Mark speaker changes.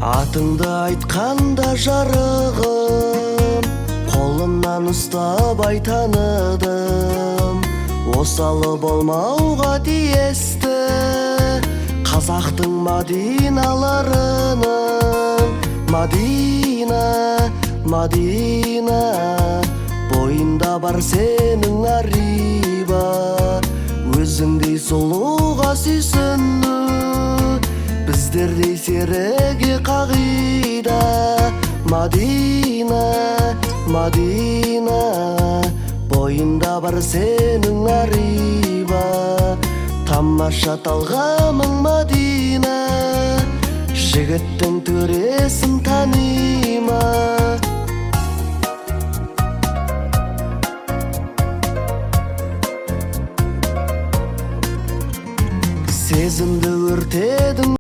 Speaker 1: Атыңды айтқанда жарығым, қолымнан ұстабай таныдым. Осалы болмауға тиесті қазақтың Мадиналарының. Мадина, Мадина, бойында бар сенің ариба. Өзіңдей сұлуға сүйсіну, біздердей серіге қағида. Мадина, Мадина, бойында бар сенің ариба. Тамаша талғамың Мадина, жігіттің төресін танима. Сезімді өртеп